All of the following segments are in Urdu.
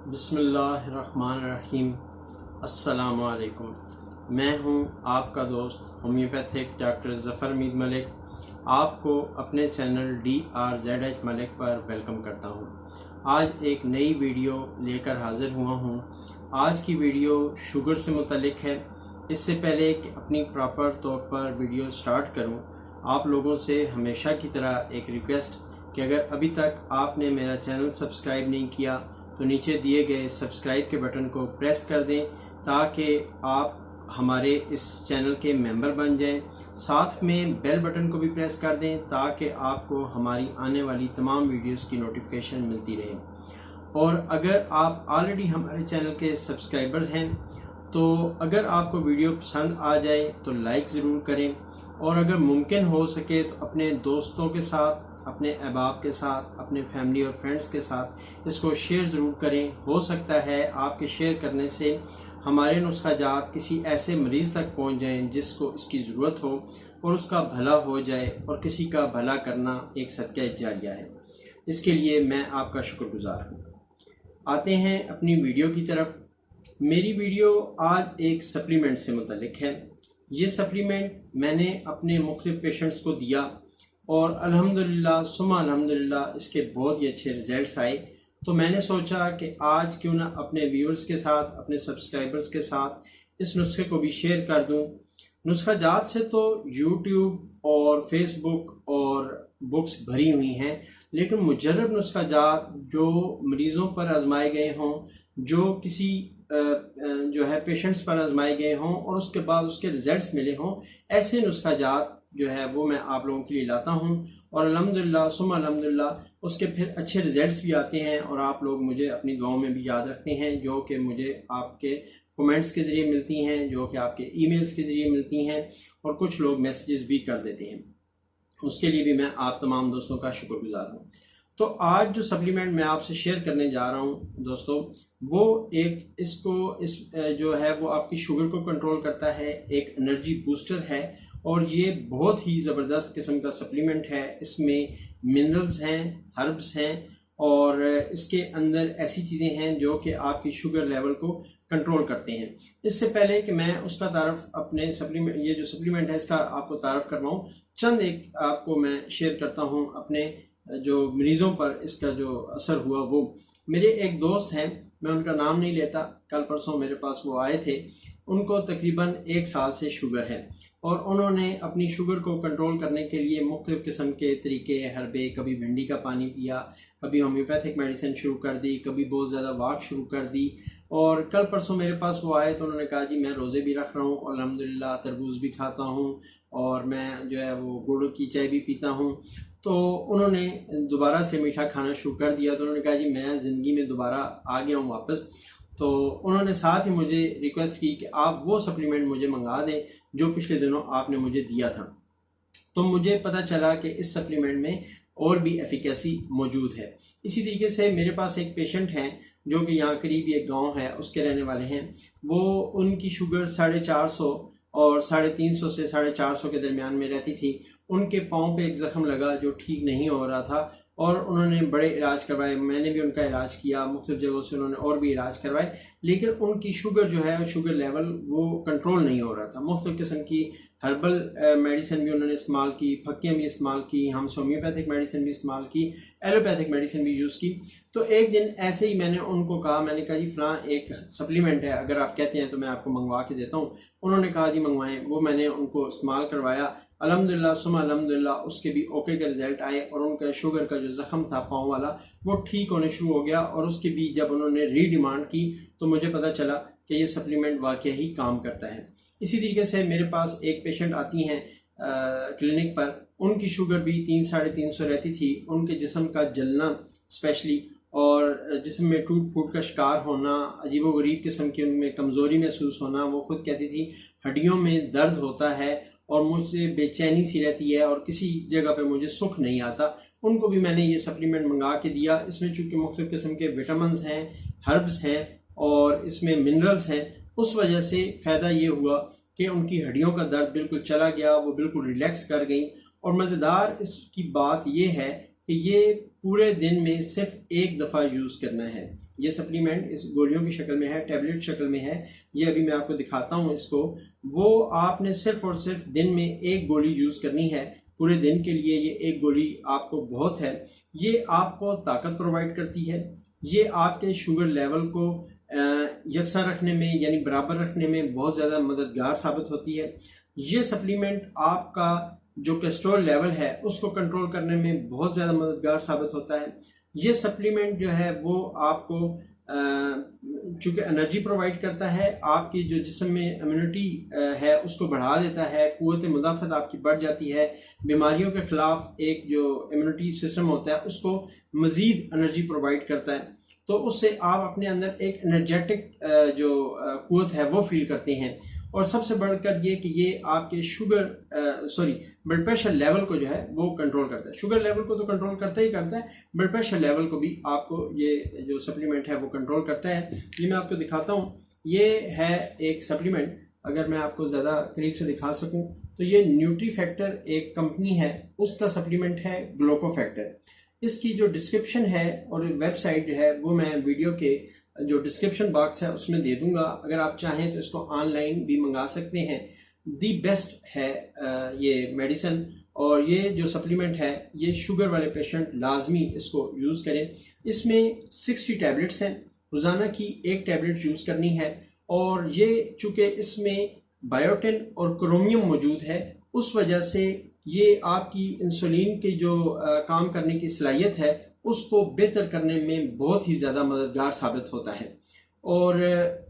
بسم اللہ الرحمن الرحیم۔ السلام علیکم۔ میں ہوں آپ کا دوست ہومیوپیتھک ڈاکٹر ظفر مید ملک، آپ کو اپنے چینل DRZH ملک پر ویلکم کرتا ہوں۔ آج ایک نئی ویڈیو لے کر حاضر ہوا ہوں۔ آج کی ویڈیو شوگر سے متعلق ہے۔ اس سے پہلے کہ اپنی پراپر طور پر ویڈیو سٹارٹ کروں، آپ لوگوں سے ہمیشہ کی طرح ایک ریکویسٹ کہ اگر ابھی تک آپ نے میرا چینل سبسکرائب نہیں کیا تو نیچے دیے گئے سبسکرائب کے بٹن کو پریس کر دیں تاکہ آپ ہمارے اس چینل کے ممبر بن جائیں۔ ساتھ میں بیل بٹن کو بھی پریس کر دیں تاکہ آپ کو ہماری آنے والی تمام ویڈیوز کی نوٹیفیکیشن ملتی رہے۔ اور اگر آپ آلریڈی ہمارے چینل کے سبسکرائبر ہیں تو اگر آپ کو ویڈیو پسند آ جائے تو لائک ضرور کریں، اور اگر ممکن ہو سکے تو اپنے دوستوں کے ساتھ، اپنے احباب کے ساتھ، اپنے فیملی اور فرینڈس کے ساتھ اس کو شیئر ضرور کریں۔ ہو سکتا ہے آپ کے شیئر کرنے سے ہمارے نسخہ جات کسی ایسے مریض تک پہنچ جائیں جس کو اس کی ضرورت ہو اور اس کا بھلا ہو جائے، اور کسی کا بھلا کرنا ایک صدقہ جاریہ ہے۔ اس کے لیے میں آپ کا شکر گزار ہوں۔ آتے ہیں اپنی ویڈیو کی طرف۔ میری ویڈیو آج ایک سپلیمنٹ سے متعلق ہے۔ یہ سپلیمنٹ میں نے اپنے مختلف پیشنٹس کو دیا اور الحمدللہ ثم الحمدللہ اس کے بہت ہی اچھے رزلٹس آئے۔ تو میں نے سوچا کہ آج کیوں نہ اپنے ویورز کے ساتھ، اپنے سبسکرائبرز کے ساتھ اس نسخے کو بھی شیئر کر دوں۔ نسخہ جات سے تو یوٹیوب اور فیس بک اور بکس بھری ہوئی ہیں، لیکن مجرب نسخہ جات جو مریضوں پر آزمائے گئے ہوں، جو کسی جو ہے پیشنٹس پر آزمائے گئے ہوں اور اس کے بعد اس کے رزلٹس ملے ہوں، ایسے نسخہ جات جو ہے وہ میں آپ لوگوں کے لیے لاتا ہوں، اور الحمدللہ ثم الحمدللہ اس کے پھر اچھے رزلٹس بھی آتے ہیں، اور آپ لوگ مجھے اپنی دعاؤں میں بھی یاد رکھتے ہیں، جو کہ مجھے آپ کے کومنٹس کے ذریعے ملتی ہیں، جو کہ آپ کے ای میلز کے ذریعے ملتی ہیں، اور کچھ لوگ میسیجز بھی کر دیتے ہیں۔ اس کے لیے بھی میں آپ تمام دوستوں کا شکر گزار ہوں۔ تو آج جو سپلیمنٹ میں آپ سے شیئر کرنے جا رہا ہوں دوستوں، وہ اس جو ہے وہ آپ کی شوگر کو کنٹرول کرتا ہے، ایک انرجی بوسٹر ہے، اور یہ بہت ہی زبردست قسم کا سپلیمنٹ ہے۔ اس میں منرلز ہیں، ہربس ہیں، اور اس کے اندر ایسی چیزیں ہیں جو کہ آپ کی شوگر لیول کو کنٹرول کرتے ہیں۔ اس سے پہلے کہ میں اس کا تعارف اپنے یہ جو سپلیمنٹ ہے اس کا آپ کو تعارف کرواؤں، چند ایک آپ کو میں شیئر کرتا ہوں اپنے جو مریضوں پر اس کا جو اثر ہوا۔ وہ میرے ایک دوست ہیں، میں ان کا نام نہیں لیتا، کل پرسوں میرے پاس وہ آئے تھے۔ ان کو تقریباً 1 سال سے شوگر ہے، اور انہوں نے اپنی شوگر کو کنٹرول کرنے کے لیے مختلف قسم کے طریقے حربے، کبھی بھنڈی کا پانی پیا، کبھی ہومیوپیتھک میڈیسن شروع کر دی، کبھی بہت زیادہ واک شروع کر دی۔ اور کل پرسوں میرے پاس وہ آئے تو انہوں نے کہا جی میں روزے بھی رکھ رہا ہوں، اور الحمدللہ تربوز بھی کھاتا ہوں، اور میں جو ہے وہ گڑ کی چائے بھی پیتا ہوں۔ تو انہوں نے دوبارہ سے میٹھا کھانا شروع کر دیا، تو انہوں نے کہا جی میں زندگی میں دوبارہ آ گیا ہوں واپس۔ تو انہوں نے ساتھ ہی مجھے ریکویسٹ کی کہ آپ وہ سپلیمنٹ مجھے منگا دیں جو پچھلے دنوں آپ نے مجھے دیا تھا۔ تو مجھے پتہ چلا کہ اس سپلیمنٹ میں اور بھی ایفیکیسی موجود ہے۔ اسی طریقے سے میرے پاس ایک پیشنٹ ہیں جو کہ یہاں قریب ایک گاؤں ہے، اس کے رہنے والے ہیں۔ وہ ان کی شوگر 450 اور 350 سے 450 کے درمیان میں رہتی تھی۔ ان کے پاؤں پہ ایک زخم لگا جو ٹھیک نہیں ہو رہا تھا، اور انہوں نے بڑے علاج کروائے، میں نے بھی ان کا علاج کیا، مختلف جگہوں سے انہوں نے اور بھی علاج کروائے، لیکن ان کی شوگر جو ہے، شوگر لیول وہ کنٹرول نہیں ہو رہا تھا۔ مختلف قسم کی ہربل میڈیسن بھی انہوں نے استعمال کی، پھکیاں بھی استعمال کی، ہم ہومیوپیتھک میڈیسن بھی استعمال کی، ایلوپیتھک میڈیسن بھی یوز کی۔ تو ایک دن ایسے ہی میں نے ان کو کہا، میں نے کہا جی فلاں ایک سپلیمنٹ ہے، اگر آپ کہتے ہیں تو میں آپ کو منگوا کے دیتا ہوں۔ انہوں نے کہا جی منگوائیں۔ وہ میں نے ان کو استعمال کروایا، الحمدللہ ثم الحمدللہ اس کے بھی اوکے کے رزلٹ آئے، اور ان کا شوگر کا جو زخم تھا پاؤں والا وہ ٹھیک ہونے شروع ہو گیا۔ اور اس کی بھی جب انہوں نے ری ڈیمانڈ کی تو مجھے پتہ چلا کہ یہ سپلیمنٹ واقعی ہی کام کرتا ہے۔ اسی طریقے سے میرے پاس ایک پیشنٹ آتی ہیں کلینک پر، ان کی شوگر بھی 300-350 رہتی تھی۔ ان کے جسم کا جلنا اسپیشلی، اور جسم میں ٹوٹ پھوٹ کا شکار ہونا، عجیب و غریب قسم کی ان میں کمزوری محسوس ہونا۔ وہ خود کہتی تھی ہڈیوں میں درد ہوتا ہے اور مجھ سے بے چینی سی رہتی ہے، اور کسی جگہ پہ مجھے سکھ نہیں آتا۔ ان کو بھی میں نے یہ سپلیمنٹ منگا کے دیا۔ اس میں چونکہ مختلف قسم کے وٹامنز ہیں، ہربس ہیں، اور اس میں منرلز ہیں، اس وجہ سے فائدہ یہ ہوا کہ ان کی ہڈیوں کا درد بالکل چلا گیا، وہ بالکل ریلیکس کر گئیں۔ اور مزیدار اس کی بات یہ ہے کہ یہ پورے دن میں صرف ایک دفعہ یوز کرنا ہے۔ یہ سپلیمنٹ اس گولیوں کی شکل میں ہے، ٹیبلٹ شکل میں ہے، یہ ابھی میں آپ کو دکھاتا ہوں اس کو۔ وہ آپ نے صرف اور صرف دن میں ایک گولی یوز کرنی ہے، پورے دن کے لیے یہ ایک گولی آپ کو بہت ہے۔ یہ آپ کو طاقت پرووائڈ کرتی ہے، یہ آپ کے شوگر لیول کو یکساں رکھنے میں یعنی برابر رکھنے میں بہت زیادہ مددگار ثابت ہوتی ہے۔ یہ سپلیمنٹ آپ کا جو کولیسٹرول لیول ہے اس کو کنٹرول کرنے میں بہت زیادہ مددگار ثابت ہوتا ہے۔ یہ سپلیمنٹ جو ہے وہ آپ کو چونکہ انرجی پرووائڈ کرتا ہے، آپ کی جو جسم میں امیونٹی ہے اس کو بڑھا دیتا ہے، قوت مدافعت آپ کی بڑھ جاتی ہے، بیماریوں کے خلاف ایک جو امیونٹی سسٹم ہوتا ہے اس کو مزید انرجی پرووائڈ کرتا ہے، تو اس سے آپ اپنے اندر ایک انرجیٹک جو قوت ہے وہ فیل کرتے ہیں۔ اور سب سے بڑھ کر یہ کہ یہ آپ کے بلڈ پریشر لیول کو جو ہے وہ کنٹرول کرتا ہے۔ شوگر لیول کو تو کنٹرول کرتا ہی کرتا ہے، بلڈ پریشر لیول کو بھی آپ کو یہ جو سپلیمنٹ ہے وہ کنٹرول کرتا ہے۔ یہ میں آپ کو دکھاتا ہوں، یہ ہے ایک سپلیمنٹ، اگر میں آپ کو زیادہ قریب سے دکھا سکوں تو یہ نیوٹری فیکٹر ایک کمپنی ہے، اس کا سپلیمنٹ ہے گلوکو فیکٹر۔ اس کی جو ڈسکرپشن ہے اور ویب سائٹ جو ہے وہ میں ویڈیو کے جو ڈسکرپشن باکس ہے اس میں دے دوں گا، اگر آپ چاہیں تو اس کو آن لائن بھی منگا سکتے ہیں۔ دی بیسٹ ہے یہ میڈیسن، اور یہ جو سپلیمنٹ ہے یہ شوگر والے پیشنٹ لازمی اس کو یوز کریں۔ اس میں 60 ٹیبلٹس ہیں، روزانہ کی ایک ٹیبلٹ یوز کرنی ہے، اور یہ چونکہ اس میں بایوٹن اور کرومیم موجود ہے اس وجہ سے یہ آپ کی انسولین کی جو کام کرنے کی صلاحیت ہے اس کو بہتر کرنے میں بہت ہی زیادہ مددگار ثابت ہوتا ہے۔ اور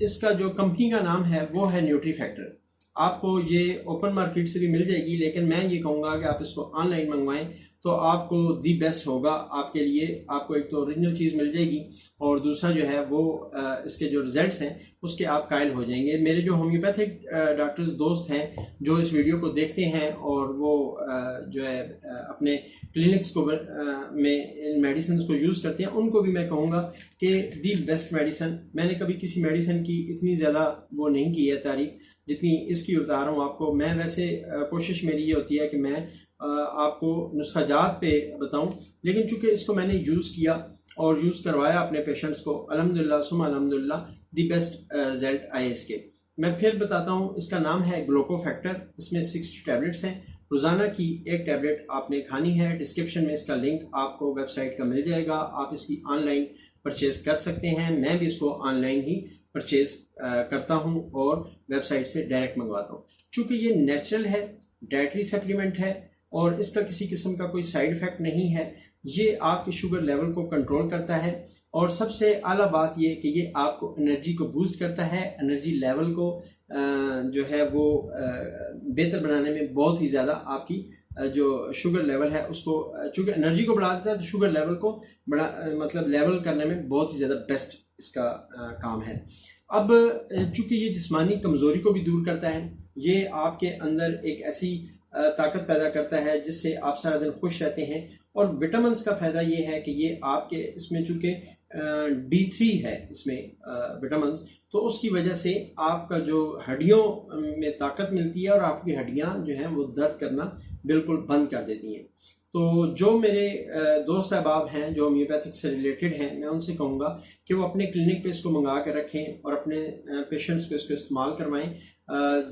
اس کا جو کمپنی کا نام ہے وہ ہے نیوٹری فیکٹر۔ آپ کو یہ اوپن مارکیٹ سے بھی مل جائے گی، لیکن میں یہ کہوں گا کہ آپ اس کو آن لائن منگوائیں تو آپ کو دی بیسٹ ہوگا آپ کے لیے۔ آپ کو ایک تو اوریجنل چیز مل جائے گی، اور دوسرا جو ہے وہ اس کے جو رزلٹس ہیں اس کے آپ قائل ہو جائیں گے۔ میرے جو ہومیوپیتھک ڈاکٹرز دوست ہیں جو اس ویڈیو کو دیکھتے ہیں اور وہ جو ہے اپنے کلینکس کو میں ان میڈیسنز کو یوز کرتے ہیں، ان کو بھی میں کہوں گا کہ دی بیسٹ میڈیسن۔ میں نے کبھی کسی میڈیسن کی اتنی زیادہ وہ نہیں کی ہے تعریف جتنی اس کی بتا رہا ہوں آپ کو۔ میں ویسے کوشش میری یہ ہوتی ہے کہ میں آپ کو نسخہ جات پہ بتاؤں، لیکن چونکہ اس کو میں نے یوز کیا اور یوز کروایا اپنے پیشنٹس کو، الحمدللہ ثم الحمدللہ دی بیسٹ رزلٹ آئے اس کے۔ میں پھر بتاتا ہوں، اس کا نام ہے گلوکو فیکٹر۔ اس میں 60 ٹیبلٹس ہیں، روزانہ کی ایک ٹیبلٹ آپ نے کھانی ہے۔ ڈسکرپشن میں اس کا لنک آپ کو ویب سائٹ کا مل جائے گا، آپ اس کی آن لائن پرچیز کر سکتے ہیں۔ میں بھی اس کو آن لائن ہی پرچیز کرتا ہوں اور ویب سائٹ سے ڈائریکٹ منگواتا ہوں۔ چونکہ یہ نیچرل ہے، ڈائٹری سپلیمنٹ ہے، اور اس کا کسی قسم کا کوئی سائیڈ ایفیکٹ نہیں ہے۔ یہ آپ کے شوگر لیول کو کنٹرول کرتا ہے، اور سب سے اعلیٰ بات یہ کہ یہ آپ کو انرجی کو بوسٹ کرتا ہے، انرجی لیول کو جو ہے وہ بہتر بنانے میں بہت ہی زیادہ آپ کی جو شوگر لیول ہے اس کو، چونکہ انرجی کو بڑھا دیتا ہے تو شوگر لیول کو لیول کرنے میں بہت ہی زیادہ بیسٹ اس کا کام ہے۔ اب چونکہ یہ جسمانی کمزوری کو بھی دور کرتا ہے، یہ آپ کے اندر ایک ایسی طاقت پیدا کرتا ہے جس سے آپ سارا دن خوش رہتے ہیں۔ اور وٹامنس کا فائدہ یہ ہے کہ یہ آپ کے اس میں چونکہ D3 ہے اس میں وٹامنس، تو اس کی وجہ سے آپ کا جو ہڈیوں میں طاقت ملتی ہے اور آپ کی ہڈیاں جو ہیں وہ درد کرنا بالکل بند کر دیتی ہیں۔ تو جو میرے دوست احباب ہیں جو ہومیوپیتھک سے ریلیٹڈ ہیں، میں ان سے کہوں گا کہ وہ اپنے کلینک پہ اس کو منگا کے رکھیں اور اپنے پیشنٹس کو اس کو استعمال کروائیں۔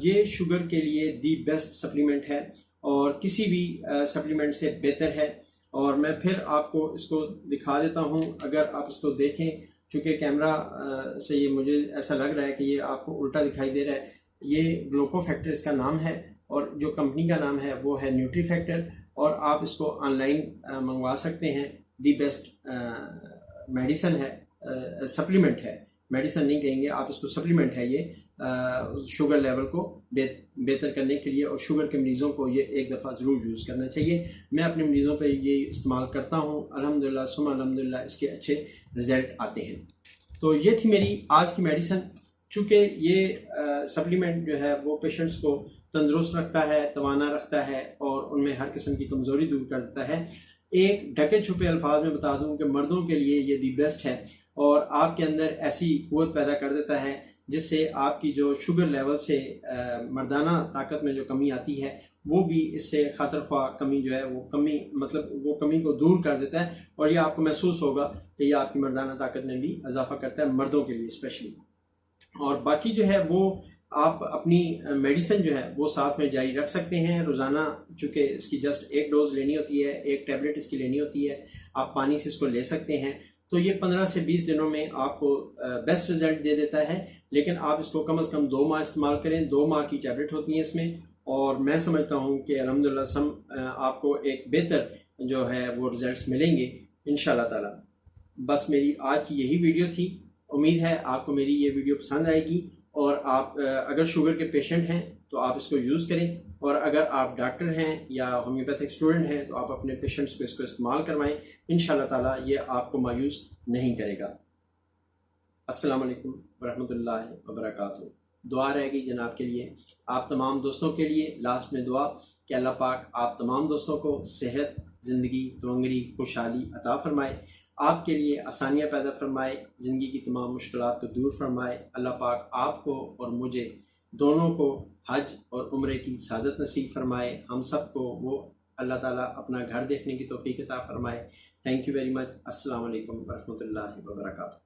یہ شوگر کے لیے دی بیسٹ سپلیمنٹ ہے اور کسی بھی سپلیمنٹ سے بہتر ہے۔ اور میں پھر آپ کو اس کو دکھا دیتا ہوں، اگر آپ اس کو دیکھیں، چونکہ کیمرہ سے یہ مجھے ایسا لگ رہا ہے کہ یہ آپ کو الٹا دکھائی دے رہا ہے۔ یہ گلوکو فیکٹر اس کا نام ہے، اور جو کمپنی کا نام ہے وہ ہے نیوٹری فیکٹر، اور آپ اس کو آن لائن منگوا سکتے ہیں۔ دی بیسٹ میڈیسن ہے، سپلیمنٹ ہے، میڈیسن نہیں کہیں گے آپ اس کو، سپلیمنٹ ہے یہ شوگر لیول کو بہتر کرنے کے لیے، اور شوگر کے مریضوں کو یہ ایک دفعہ ضرور یوز کرنا چاہیے۔ میں اپنے مریضوں پہ یہ استعمال کرتا ہوں، الحمدللہ ثم الحمدللہ اس کے اچھے رزلٹ آتے ہیں۔ تو یہ تھی میری آج کی میڈیسن۔ چونکہ یہ سپلیمنٹ جو ہے وہ پیشنٹس کو تندرست رکھتا ہے، توانا رکھتا ہے، اور ان میں ہر قسم کی کمزوری دور کر دیتا ہے۔ ایک ڈھکے چھپے الفاظ میں بتا دوں کہ مردوں کے لیے یہ دی بیسٹ ہے، اور آپ کے اندر ایسی قوت پیدا کر دیتا ہے جس سے آپ کی جو شوگر لیول سے مردانہ طاقت میں جو کمی آتی ہے وہ بھی اس سے خاطر خواہ کمی جو ہے وہ کمی وہ کمی کو دور کر دیتا ہے، اور یہ آپ کو محسوس ہوگا کہ یہ آپ کی مردانہ طاقت میں بھی اضافہ کرتا ہے، مردوں کے لیے اسپیشلی۔ اور باقی جو ہے وہ آپ اپنی میڈیسن جو ہے وہ ساتھ میں جاری رکھ سکتے ہیں روزانہ، چونکہ اس کی جسٹ ایک ڈوز لینی ہوتی ہے، ایک ٹیبلٹ اس کی لینی ہوتی ہے، آپ پانی سے اس کو لے سکتے ہیں، تو یہ 15 سے 20 دنوں میں آپ کو بیسٹ رزلٹ دے دیتا ہے۔ لیکن آپ اس کو کم از کم 2 ماہ استعمال کریں، 2 ماہ کی ٹیبلٹ ہوتی ہیں اس میں، اور میں سمجھتا ہوں کہ الحمدللہ آپ کو ایک بہتر جو ہے وہ رزلٹس ملیں گے انشاءاللہ تعالی۔ بس میری آج کی یہی ویڈیو تھی، امید ہے آپ کو میری یہ ویڈیو پسند آئے گی، اور آپ اگر شوگر کے پیشنٹ ہیں تو آپ اس کو یوز کریں، اور اگر آپ ڈاکٹر ہیں یا ہومیوپیتھک اسٹوڈنٹ ہیں تو آپ اپنے پیشنٹس کو اس کو استعمال کروائیں، انشاءاللہ تعالیٰ یہ آپ کو مایوس نہیں کرے گا۔ السلام علیکم ورحمۃ اللہ وبرکاتہ۔ دعا رہے گی جناب کے لیے، آپ تمام دوستوں کے لیے لاسٹ میں دعا کہ اللہ پاک آپ تمام دوستوں کو صحت، زندگی، تونگری، خوشحالی عطا فرمائے، آپ کے لیے آسانیاں پیدا فرمائے، زندگی کی تمام مشکلات کو دور فرمائے۔ اللہ پاک آپ کو اور مجھے دونوں کو حج اور عمرے کی سعادت نصیب فرمائے، ہم سب کو وہ اللہ تعالیٰ اپنا گھر دیکھنے کی توفیق عطا فرمائے۔ Thank you very much. السلام علیکم ورحمۃ اللہ وبرکاتہ۔